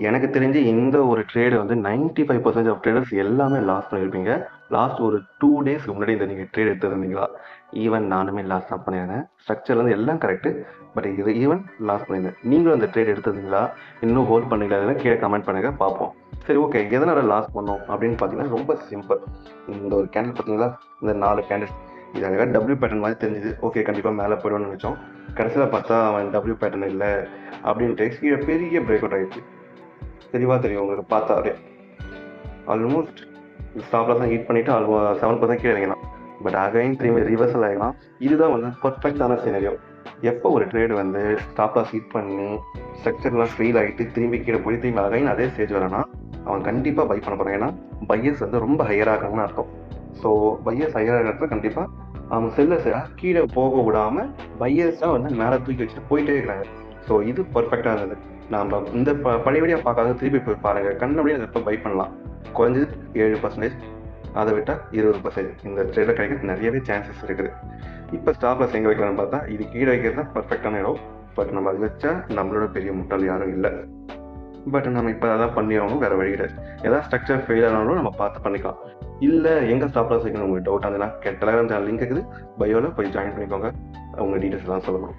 எனக்கு தெரிஞ்சு இந்த ஒரு ட்ரேடு வந்து 95% ஆஃப் ட்ரேடர்ஸ் எல்லாமே லாஸ் பண்ணியிருப்பீங்க. லாஸ்ட் ஒரு 2 டேஸ்க்கு முன்னாடி இந்த நீங்கள் ட்ரேட் எடுத்துருந்தீங்களா? ஈவன் நானுமே லாஸ் தான் பண்ணியிருந்தேன். ஸ்ட்ரக்சர்லேருந்து எல்லாம் கரெக்டு. பட் இது ஈவன் லாஸ் பண்ணியிருந்தேன். நீங்களும் அந்த ட்ரேட் எடுத்துருந்தீங்களா? இன்னும் ஹோல்ட் பண்ணீங்களா? கீழே கமெண்ட் பண்ணுங்கள், பார்ப்போம். சரி, ஓகே. எதனால் லாஸ் பண்ணோம் அப்படின்னு பார்த்தீங்கன்னா ரொம்ப சிம்பிள். இந்த ஒரு கேண்டில் பார்த்தீங்களா? இந்த 4 கேண்டில் இது அழகாக டபிள்யூ பேட்டர்ன் மாதிரி தெரிஞ்சுது. ஓகே, கண்டிப்பாக மேலே போய்டுவோம்னு நினச்சோம். கடைசியில் பார்த்தா அவன் டபிள்யூ பேட்டர்ன் இல்லை அப்படின்ட்டு கீழே பெரிய பிரேக் அவுட் ஆகிடுச்சு. தெளிவாக தெரியும் உங்களுக்கு பார்த்தாலே. ஆல்மோஸ்ட் ஸ்டாப் லாஸ் ஹிட் பண்ணிவிட்டு 7% கீழே இறங்கலாம். பட் அகைன் திரும்பி ரிவர்சல் ஆகிடலாம். இதுதான் வந்து பர்ஃபெக்டான சினரியோ. எப்போ ஒரு ட்ரேடு வந்து ஸ்டாப் லாஸ் ஹிட் பண்ணி ஸ்ட்ரக்சர்லாம் ஃபெயில் ஆகிட்டு திரும்பி கீழே போய் திரும்பி அகைன் அதே ஸ்டேஜ் வரனா அவன் கண்டிப்பாக பை பண்ண போகிறான். ஏன்னா பையர்ஸ் வந்து ரொம்ப ஹையராக இருக்காங்கன்னு அர்த்தம். ஸோ பையர்ஸ் ஹையராக இருக்கிறது கண்டிப்பாக அவங்க செல்லர்ஸை கீழே போக விடாமல் பையர்ஸாக வந்து மேலே தூக்கி வச்சுட்டு போயிட்டே இருக்கிறாங்க. ஸோ இது பர்ஃபெக்டாக இருந்தது. நாம் இந்த பழையபடியாக பார்க்காத திருப்பி போய் பாருங்கள். கண்ணபடியே அதை இப்போ பை பண்ணலாம். குறைஞ்சது 7%, அதை விட்டால் 20% இந்த ட்ரேடில் கிடைக்கிறது நிறையவே சான்சஸ் இருக்குது. இப்போ ஸ்டாப் லாஸ் எங்கே வைக்கலாம்னு பார்த்தா இது கீழே வைக்கிறது தான் பர்ஃபெக்டான இடம். பட் நம்ம அது வச்சா நம்மளோட பெரிய முட்டாள் யாரும் இல்லை. பட் நம்ம இப்போ அதான் பண்ணி ஆகணும், வேறு வழி கிடையாது. ஏதாவது ஸ்ட்ரக்சர் ஃபெயில் ஆனாலும் நம்ம பார்த்து பண்ணிக்கலாம். இல்லை எங்கே ஸ்டாப் லாஸ் வைக்கணும் உங்களுக்கு டவுட் இருந்ததுன்னா டெலகிராம் சேனல் லிங்க் இருக்குது, பயோவில் போய் ஜாயின் பண்ணிக்கோங்க. உங்கள் டீட்டெயில்ஸ் எல்லாம் சொல்லணும்.